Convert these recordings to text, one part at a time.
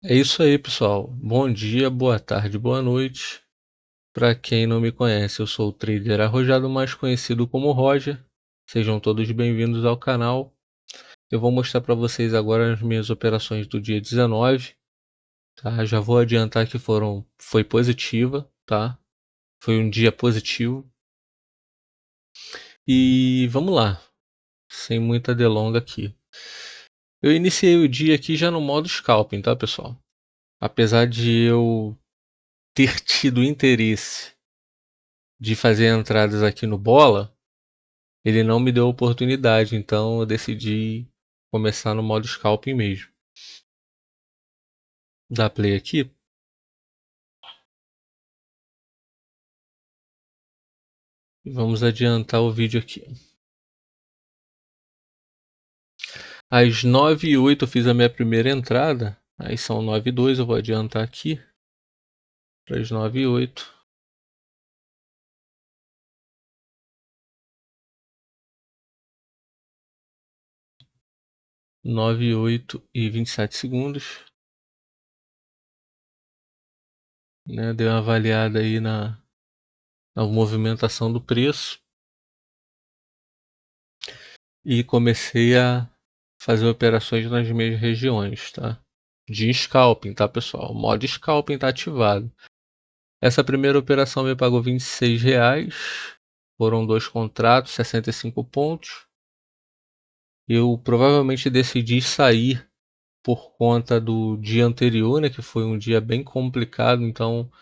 É isso aí, pessoal. Bom dia, boa tarde, boa noite. Para quem não me conhece, eu sou o trader arrojado, mais conhecido como Roger. Sejam todos bem-vindos ao canal. Eu vou mostrar para vocês agora as minhas operações do dia 19, tá? Já vou adiantar que foi positiva, tá? Foi um dia positivo. E vamos lá, sem muita delonga aqui. Eu iniciei o dia aqui já no modo scalping, tá, pessoal? Apesar de eu ter tido interesse de fazer entradas aqui no bola, ele não me deu oportunidade, então eu decidi começar no modo scalping mesmo. Dá play aqui. E vamos adiantar o vídeo aqui. Às 9h08 eu fiz a minha primeira entrada. Aí são 9h02, eu vou adiantar aqui. Para as 9h08. 9h08 e 27 segundos. Né? Dei uma avaliada aí na movimentação do preço. E comecei a fazer operações nas minhas regiões, tá? De scalping, tá, pessoal? O modo scalping tá ativado. Essa primeira operação me pagou R$ 26. Foram 2 contratos, 65 pontos. Eu provavelmente decidi sair por conta do dia anterior, né, que foi um dia bem complicado, então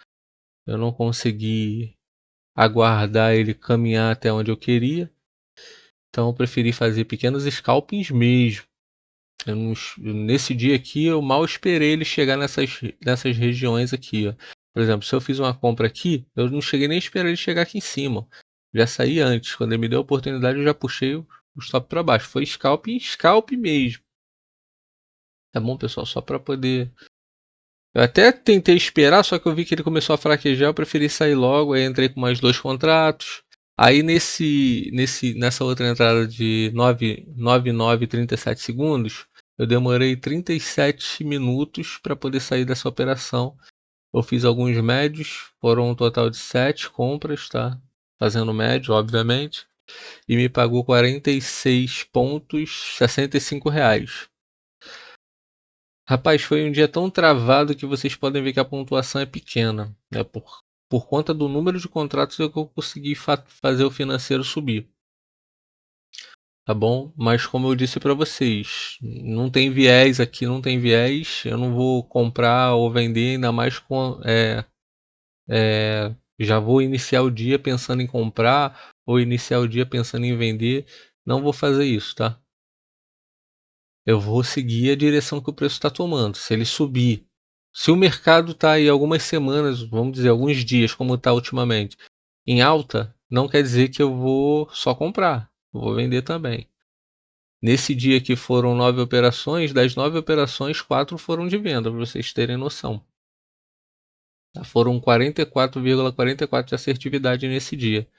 eu não consegui aguardar ele caminhar até onde eu queria. Então eu preferi fazer pequenos scalpings mesmo. Nesse dia aqui eu mal esperei ele chegar nessas regiões aqui, ó. Por exemplo, se eu fiz uma compra aqui, eu não cheguei nem a esperar ele chegar aqui em cima. Já saí antes. Quando ele me deu a oportunidade, eu já puxei o stop para baixo. Foi scalp mesmo. Tá bom, pessoal? Só para poder. Eu até tentei esperar, só que eu vi que ele começou a fraquejar. Eu preferi sair logo. Aí entrei com mais 2 contratos. Aí nessa outra entrada de 9 e 37 segundos, eu demorei 37 minutos para poder sair dessa operação. Eu fiz alguns médios, foram um total de 7 compras, tá? Fazendo médio, obviamente. E me pagou R$ 46,65. Rapaz, foi um dia tão travado que vocês podem ver que a pontuação é pequena. Né? Por conta do número de contratos é que eu consegui fazer o financeiro subir. Tá bom? Mas como eu disse para vocês, não tem viés aqui, não tem viés. Eu não vou comprar ou vender, ainda mais com já vou iniciar o dia pensando em comprar ou iniciar o dia pensando em vender. Não vou fazer isso, tá? Eu vou seguir a direção que o preço está tomando. Se ele subir, se o mercado está aí algumas semanas, vamos dizer alguns dias, como está ultimamente, em alta, não quer dizer que eu vou só comprar. Eu vou vender também. Nesse dia que foram 9 operações, das 9 operações, 4 foram de venda, para vocês terem noção. Foram 44,44 de assertividade nesse dia.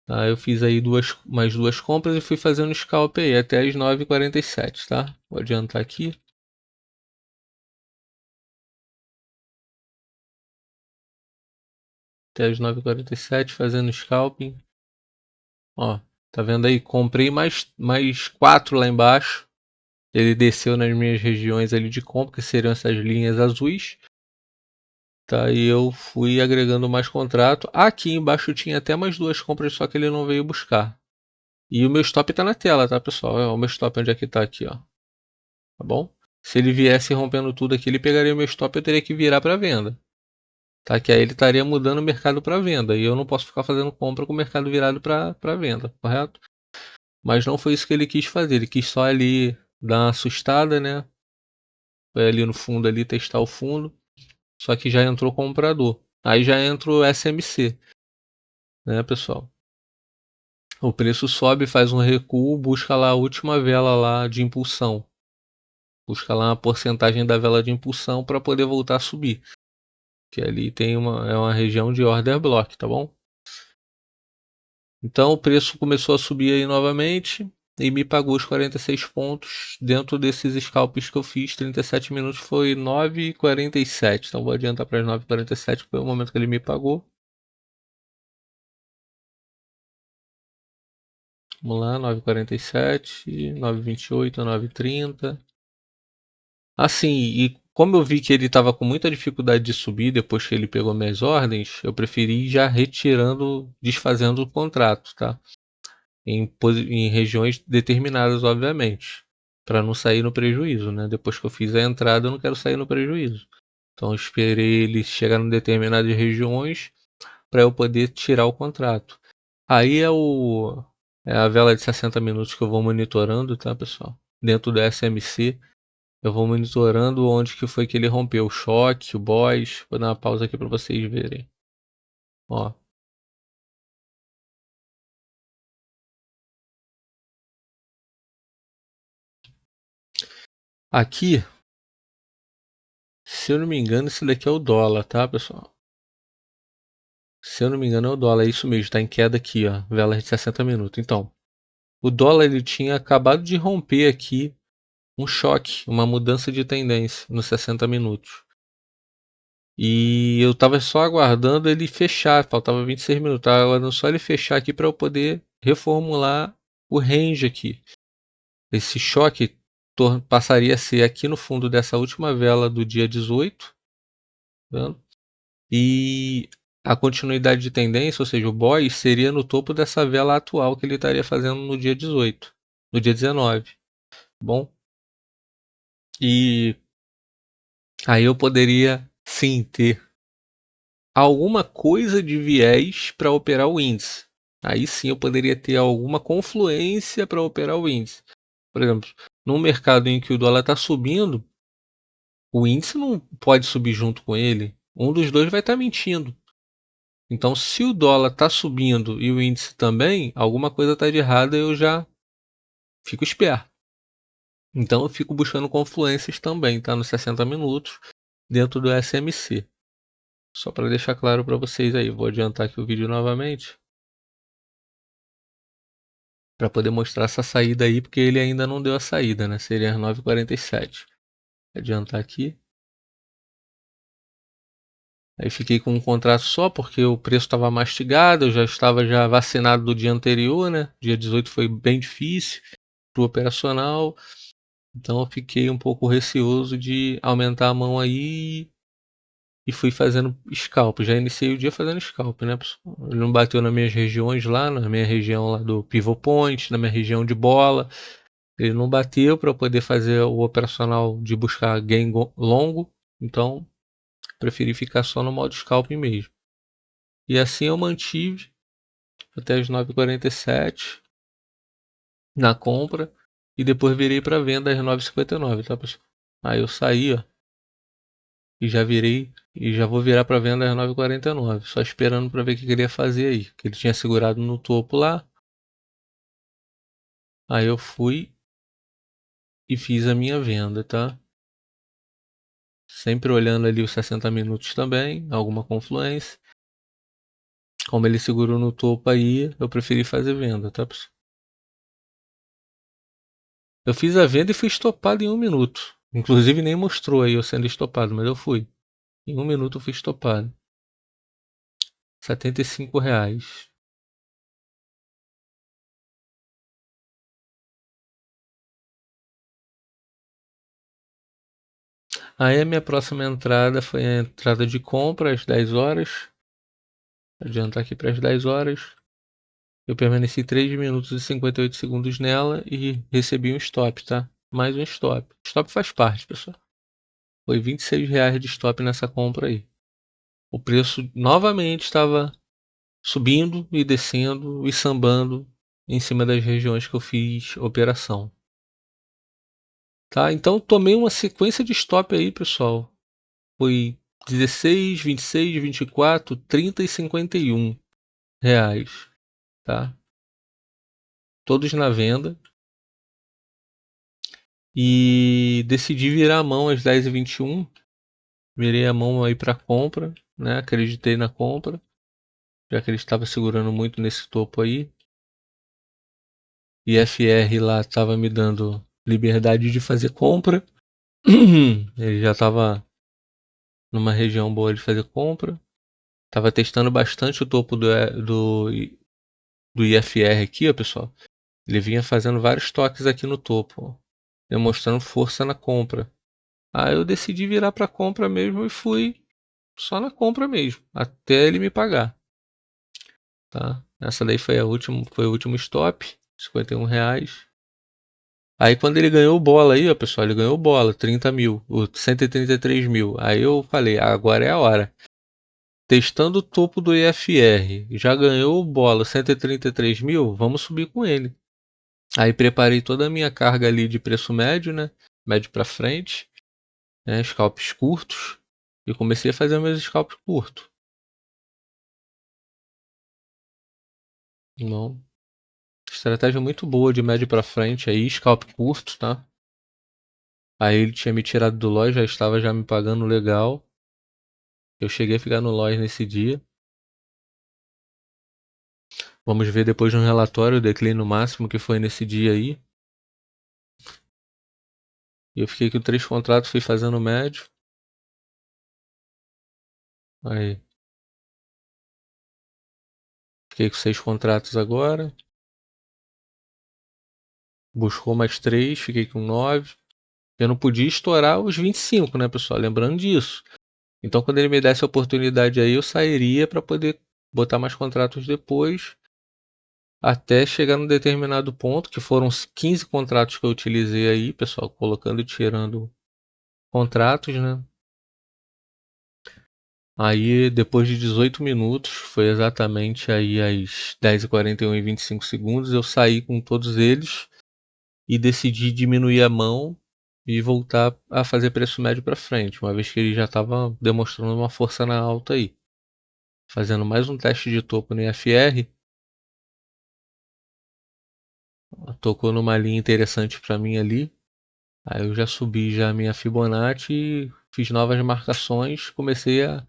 Tá, eu fiz aí mais duas compras e fui fazendo scalp aí até as 9h47, tá? Vou adiantar aqui. Até as 9h47 fazendo scalping. Ó, tá vendo aí? Comprei mais 4 lá embaixo. Ele desceu nas minhas regiões ali de compra, que seriam essas linhas azuis. Tá, e eu fui agregando mais contrato. Aqui embaixo tinha até mais 2 compras, só que ele não veio buscar. E o meu stop tá na tela, tá, pessoal? É o meu stop onde é que tá aqui, ó. Tá bom? Se ele viesse rompendo tudo aqui, ele pegaria o meu stop e eu teria que virar para venda. Tá? Que aí ele estaria mudando o mercado para venda. E eu não posso ficar fazendo compra com o mercado virado para venda, correto? Mas não foi isso que ele quis fazer. Ele quis só ali dar uma assustada, né? Foi ali no fundo ali testar o fundo. Só que já entrou comprador. Aí já entra o SMC, né, pessoal? O preço sobe, faz um recuo, busca lá a última vela lá de impulsão. Busca lá uma porcentagem da vela de impulsão para poder voltar a subir. Que ali tem é uma região de order block, tá bom? Então o preço começou a subir aí novamente. e me pagou os 46 pontos dentro desses scalps que eu fiz. 37 minutos foi 9,47. Então vou adiantar para as 9,47, que foi o momento que ele me pagou. Vamos lá, 9,47, 9,28, 9,30. Assim, e como eu vi que ele estava com muita dificuldade de subir depois que ele pegou minhas ordens, eu preferi ir já retirando, desfazendo o contrato, tá? Em regiões determinadas, obviamente, para não sair no prejuízo, né? Depois que eu fiz a entrada, eu não quero sair no prejuízo. Então eu esperei ele chegar em determinadas regiões para eu poder tirar o contrato. Aí é a vela de 60 minutos que eu vou monitorando, tá, pessoal? Dentro do SMC, eu vou monitorando onde que foi que ele rompeu o choque, o boss. Vou dar uma pausa aqui para vocês verem. Ó, aqui, se eu não me engano, esse daqui é o dólar, tá, pessoal? Se eu não me engano, é o dólar, é isso mesmo, tá em queda aqui, ó, vela de 60 minutos. Então, o dólar ele tinha acabado de romper aqui um choque, uma mudança de tendência nos 60 minutos. E eu tava só aguardando ele fechar, faltava 26 minutos, tava aguardando só ele fechar aqui para eu poder reformular o range aqui. Esse choque passaria a ser aqui no fundo dessa última vela do dia 18, tá vendo? E a continuidade de tendência, ou seja, o boy seria no topo dessa vela atual que ele estaria fazendo no dia 18, no dia 19. Bom, e aí eu poderia sim ter alguma coisa de viés para operar o índice. Aí sim eu poderia ter alguma confluência para operar o índice. Por exemplo, num mercado em que o dólar está subindo, o índice não pode subir junto com ele. Um dos dois vai estar mentindo. Então, se o dólar está subindo e o índice também, alguma coisa está de errada e eu já fico esperto. Então, eu fico buscando confluências também, tá? Nos 60 minutos, dentro do SMC. Só para deixar claro para vocês aí. Vou adiantar aqui o vídeo novamente, para poder mostrar essa saída aí, porque ele ainda não deu a saída, né? Seria às 9h47. Adiantar aqui. Aí fiquei com um contrato só porque o preço estava mastigado, eu já estava já vacinado do dia anterior, né? Dia 18 foi bem difícil pro operacional, então eu fiquei um pouco receoso de aumentar a mão aí e fui fazendo scalp. Já iniciei o dia fazendo scalp, né, pessoal? Ele não bateu nas minhas regiões lá, na minha região lá do pivot point, na minha região de bola. Ele não bateu para poder fazer o operacional de buscar gain longo, então preferi ficar só no modo scalp mesmo. E assim eu mantive até as 9h47 na compra e depois virei para venda às 9h59, tá, pessoal? Aí eu saí, ó, e já virei e já vou virar para venda às 9h49, só esperando para ver o que ele ia fazer aí, que ele tinha segurado no topo lá. Aí eu fui e fiz a minha venda, tá? Sempre olhando ali os 60 minutos também, alguma confluência. Como ele segurou no topo aí, eu preferi fazer venda, tá, pessoal? Eu fiz a venda e fui estopado em 1 minuto. Inclusive nem mostrou aí eu sendo estopado, mas eu fui. Em 1 minuto eu fui estopado. R$ 75. Aí a minha próxima entrada foi a entrada de compra às 10 horas. Adiantar aqui para as 10 horas. Eu permaneci 3 minutos e 58 segundos nela e recebi um stop, tá? Mais um stop. Stop faz parte, pessoal. Foi R$ 26 de stop nessa compra aí. O preço novamente estava subindo e descendo e sambando em cima das regiões que eu fiz operação. Tá? Então tomei uma sequência de stop aí, pessoal. Foi 16, 26, 24, 30 e R$ 51, tá? Todos na venda. E decidi virar a mão às 10h21. Virei a mão aí para compra, né? Acreditei na compra, já que ele estava segurando muito nesse topo aí. IFR lá estava me dando liberdade de fazer compra. Ele já estava numa região boa de fazer compra. Tava testando bastante o topo do IFR aqui, ó, pessoal. Ele vinha fazendo vários toques aqui no topo, ó, demonstrando força na compra. Aí eu decidi virar para compra mesmo e fui só na compra mesmo, até ele me pagar, tá? Essa daí foi o último stop, R$ 51. Aí quando ele ganhou bola aí, ó, pessoal, ele ganhou bola, 30 mil, 133 mil. Aí eu falei, agora é a hora. Testando o topo do IFR, já ganhou bola 133 mil, vamos subir com ele. Aí preparei toda a minha carga ali de preço médio, né? Médio para frente, né? Scalps curtos. E comecei a fazer meus scalps curtos. Não. Estratégia muito boa de médio para frente aí, scalp curto, tá? Aí ele tinha me tirado do loja, já estava já me pagando legal. Eu cheguei a ficar no loja nesse dia. Vamos ver depois no relatório o declínio máximo que foi nesse dia aí. E eu fiquei com 3 contratos, fui fazendo médio. Aí. Fiquei com 6 contratos agora. Buscou mais 3, fiquei com 9. Eu não podia estourar os 25, né, pessoal? Lembrando disso. Então, quando ele me desse a oportunidade aí, eu sairia para poder botar mais contratos depois, até chegar num determinado ponto, que foram os 15 contratos que eu utilizei aí, pessoal, colocando e tirando contratos, né? Aí, depois de 18 minutos, foi exatamente aí às 10h41 e 25 segundos, eu saí com todos eles e decidi diminuir a mão e voltar a fazer preço médio para frente, uma vez que ele já estava demonstrando uma força na alta aí. Fazendo mais um teste de topo no IFR, tocou numa linha interessante para mim ali. Aí eu já subi já a minha Fibonacci, fiz novas marcações, comecei a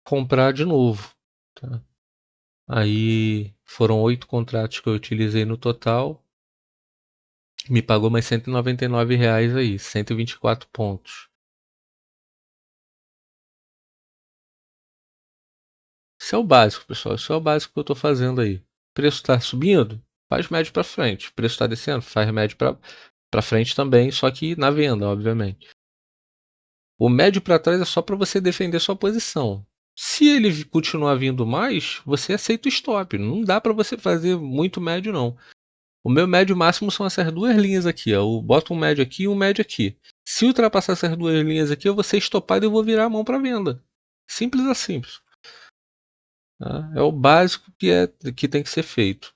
comprar de novo, tá? Aí foram 8 contratos que eu utilizei no total. Me pagou mais R$ 199 aí, 124 pontos. Isso é o básico, pessoal. Isso é o básico que eu estou fazendo aí. O preço está subindo? Faz médio para frente. O preço está descendo? Faz médio para frente também, só que na venda, obviamente. O médio para trás é só para você defender sua posição. Se ele continuar vindo mais, você aceita o stop. Não dá para você fazer muito médio, não. O meu médio máximo são essas duas linhas aqui. Ó. Eu boto um médio aqui e um médio aqui. Se ultrapassar essas duas linhas aqui, eu vou ser estopado e eu vou virar a mão para venda. Simples assim. Tá? É o básico que tem que ser feito.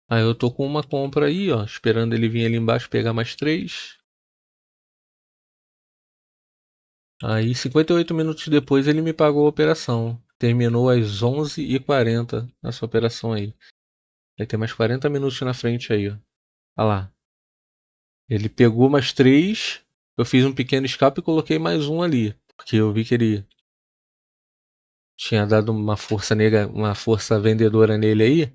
Aí eu tô com uma compra aí, ó, esperando ele vir ali embaixo pegar mais 3. Aí 58 minutos depois ele me pagou a operação. Terminou às 11h40 essa operação aí. Aí tem mais 40 minutos na frente aí, ó. Olha lá. Ele pegou mais 3. Eu fiz um pequeno escape e coloquei mais um ali. Porque eu vi que ele tinha dado uma força vendedora nele aí.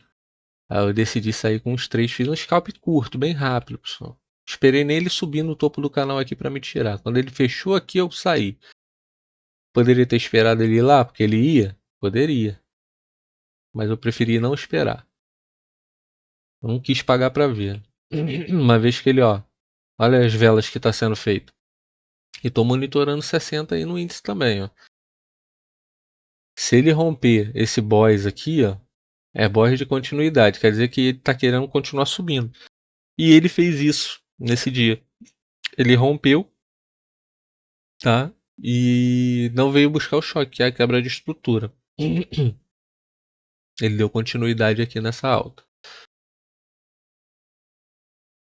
Aí eu decidi sair com os 3. Fiz um scalp curto, bem rápido, pessoal. Esperei nele subir no topo do canal aqui para me tirar. Quando ele fechou aqui, eu saí. Poderia ter esperado ele ir lá, porque ele ia? Poderia. Mas eu preferi não esperar. Eu não quis pagar para ver. Uma vez que ele, ó, olha as velas que está sendo feito. E tô monitorando 60 aí no índice também, ó. Se ele romper esse boss aqui, ó, é boss de continuidade. Quer dizer que ele tá querendo continuar subindo. E ele fez isso nesse dia. Ele rompeu, tá? E não veio buscar o choque, que é a quebra de estrutura. Ele deu continuidade aqui nessa alta.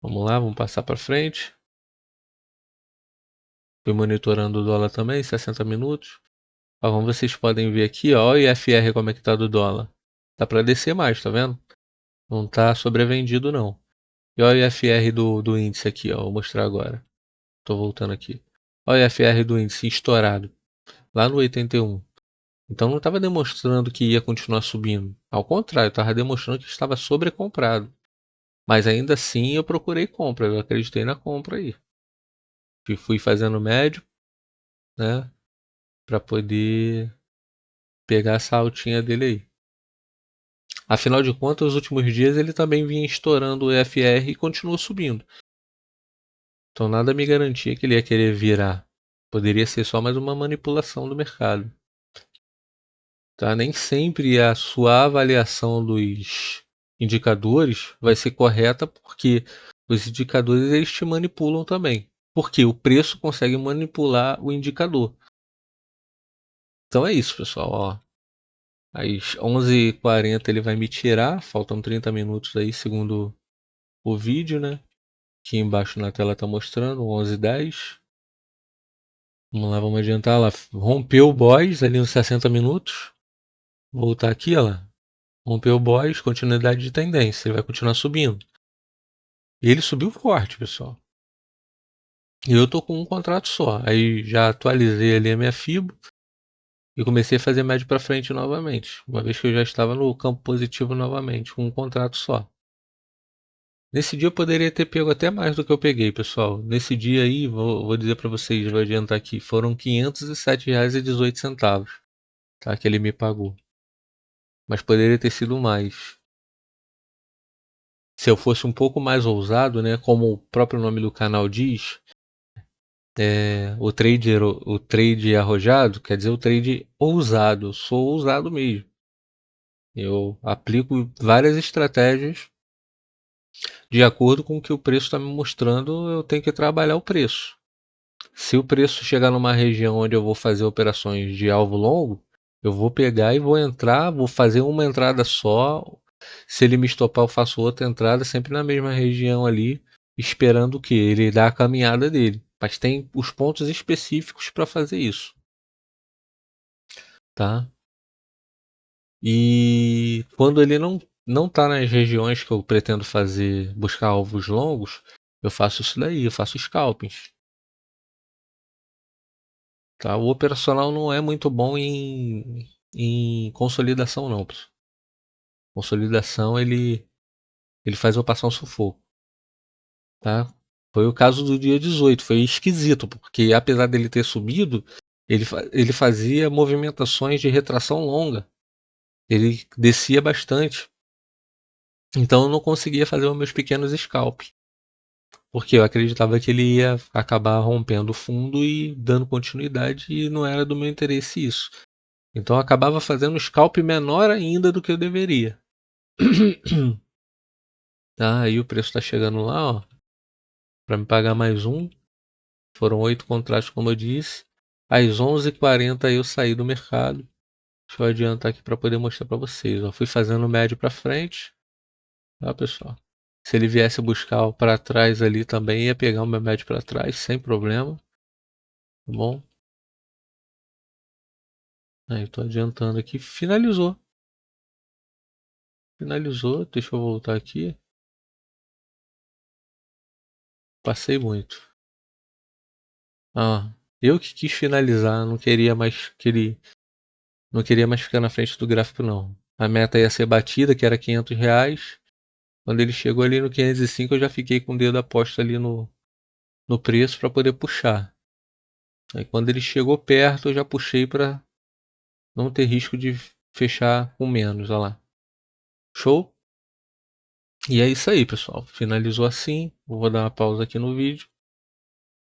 Vamos lá, vamos passar para frente. Fui monitorando o dólar também, 60 minutos. Ó, como vocês podem ver aqui, ó, o IFR como é que tá do dólar. Dá para descer mais, tá vendo? Não tá sobrevendido não. E olha o IFR do índice aqui, ó, vou mostrar agora. Tô voltando aqui. Olha o IFR do índice estourado, lá no 81. Então não estava demonstrando que ia continuar subindo. Ao contrário, estava demonstrando que estava sobrecomprado. Mas ainda assim eu procurei compra, eu acreditei na compra aí. E fui fazendo médio, né? Para poder pegar essa altinha dele aí. Afinal de contas, os últimos dias ele também vinha estourando o FR e continuou subindo. Então nada me garantia que ele ia querer virar. Poderia ser só mais uma manipulação do mercado. Tá? Nem sempre a sua avaliação dos indicadores vai ser correta, porque os indicadores eles te manipulam também. Porque o preço consegue manipular o indicador. Então é isso, pessoal. Ó, às 11h40 ele vai me tirar, faltam 30 minutos aí, segundo o vídeo, né? Aqui embaixo na tela está mostrando 11h10. Vamos lá, vamos adiantar lá. Rompeu o BOS ali nos 60 minutos. Voltar aqui, ó lá. Rompeu o BOS, continuidade de tendência. Ele vai continuar subindo. E ele subiu forte, pessoal. E eu tô com um contrato só. Aí já atualizei ali a minha FIBO e comecei a fazer médio para frente novamente. Uma vez que eu já estava no campo positivo novamente, com um contrato só. Nesse dia eu poderia ter pego até mais do que eu peguei, pessoal. Nesse dia aí, vou dizer para vocês, vou adiantar aqui, foram R$ 507,18, tá? Que ele me pagou. Mas poderia ter sido mais. Se eu fosse um pouco mais ousado, né? Como o próprio nome do canal diz, o trade arrojado quer dizer o trade ousado. Eu sou ousado mesmo. Eu aplico várias estratégias de acordo com o que o preço está me mostrando. Eu tenho que trabalhar o preço. Se o preço chegar numa região onde eu vou fazer operações de alvo longo, eu vou pegar e vou entrar, vou fazer uma entrada só. Se ele me estopar, eu faço outra entrada, sempre na mesma região ali, esperando o que? Ele dá a caminhada dele. Mas tem os pontos específicos para fazer isso, tá? E quando ele não tá nas regiões que eu pretendo fazer, buscar alvos longos, eu faço isso daí, eu faço scalpings. Tá? O operacional não é muito bom em consolidação, não. Consolidação ele faz eu passar um sufoco. Tá? Foi o caso do dia 18. Foi esquisito, porque apesar dele ter subido, ele fazia movimentações de retração longa. Ele descia bastante. Então eu não conseguia fazer os meus pequenos scalp. Porque eu acreditava que ele ia acabar rompendo o fundo e dando continuidade, e não era do meu interesse isso. Então eu acabava fazendo um scalp menor ainda do que eu deveria. Tá, aí o preço está chegando lá, ó, para me pagar mais um. Foram 8 contratos, como eu disse. Às 11h40 eu saí do mercado. Deixa eu adiantar aqui para poder mostrar para vocês. Eu fui fazendo médio para frente, tá, pessoal? Se ele viesse buscar para trás ali também, ia pegar o meu médio para trás, sem problema. Tá bom? Aí, tô adiantando aqui. Finalizou. Finalizou. Deixa eu voltar aqui. Passei muito. Ah, eu que quis finalizar. Não queria mais ficar na frente do gráfico, não. A meta ia ser batida, que era R$ 500. Quando ele chegou ali no 505, eu já fiquei com o dedo aposto ali no preço para poder puxar. Aí quando ele chegou perto, eu já puxei para não ter risco de fechar com menos. Olha lá. Show? E é isso aí, pessoal. Finalizou assim. Vou dar uma pausa aqui no vídeo.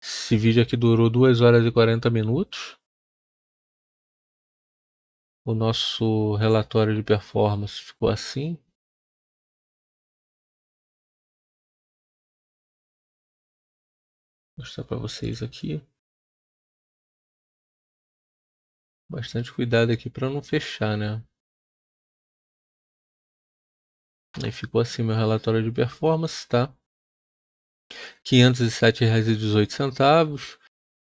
Esse vídeo aqui durou 2 horas e 40 minutos. O nosso relatório de performance ficou assim. Vou mostrar para vocês aqui. Bastante cuidado aqui para não fechar, né? Aí ficou assim meu relatório de performance, tá? R$ 507,18.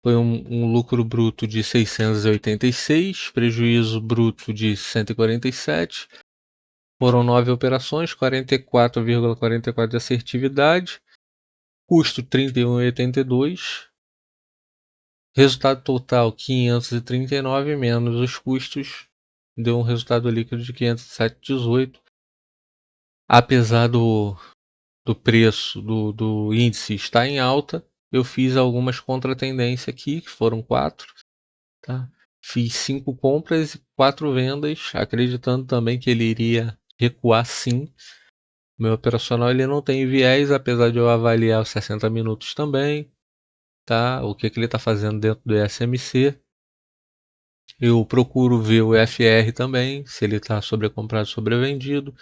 Foi um lucro bruto de 686, prejuízo bruto de 147. Foram 9 operações, 44,44 de assertividade, custo 31,82, resultado total 539 menos os custos deu um resultado líquido de 507,18. Apesar do preço do índice estar em alta, eu fiz algumas contratendências aqui, que foram 4, tá? Fiz 5 compras e 4 vendas, acreditando também que ele iria recuar sim. Meu operacional ele não tem viés, apesar de eu avaliar os 60 minutos também, tá? O que ele está fazendo dentro do SMC. Eu procuro ver o FR também, se ele está sobrecomprado, sobrevendido.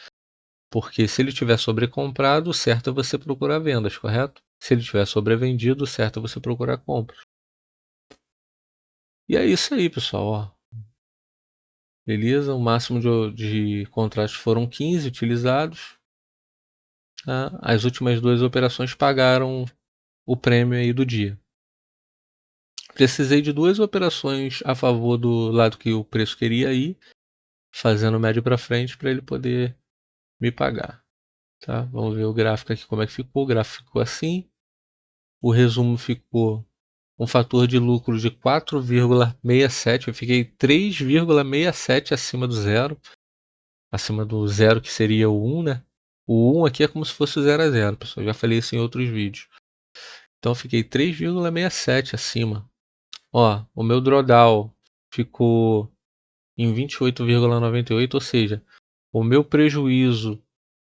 Porque se ele tiver sobrecomprado, o certo é você procurar vendas, correto? Se ele tiver sobrevendido, o certo é você procurar compras. E é isso aí, pessoal. Ó. Beleza? O máximo de contratos foram 15 utilizados. Tá? As últimas 2 operações pagaram o prêmio aí do dia. Precisei de 2 operações a favor do lado que o preço queria ir, fazendo médio para frente para ele poder me pagar. Tá? Vamos ver o gráfico aqui como é que ficou. O gráfico ficou assim. O resumo ficou um fator de lucro de 4,67. Eu fiquei 3,67 acima do zero. Acima do zero que seria o 1, né? O 1 aqui é como se fosse o 0 a 0, pessoal. Já falei isso em outros vídeos. Então eu fiquei 3,67 acima. Ó, o meu drawdown ficou em 28,98, ou seja, o meu prejuízo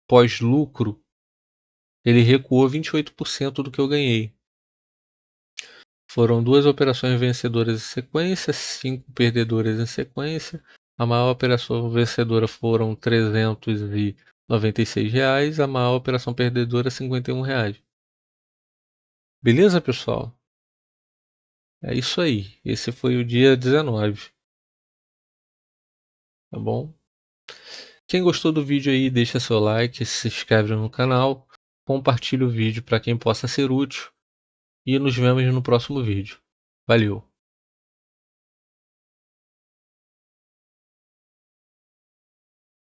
pós-lucro ele recuou 28% do que eu ganhei. Foram 2 operações vencedoras em sequência, 5 perdedoras em sequência. A maior operação vencedora foram R$ 396, a maior operação perdedora R$ 51. Beleza, pessoal? É isso aí. Esse foi o dia 19. Tá bom? Quem gostou do vídeo aí, deixa seu like, se inscreve no canal, compartilha o vídeo para quem possa ser útil e nos vemos no próximo vídeo. Valeu!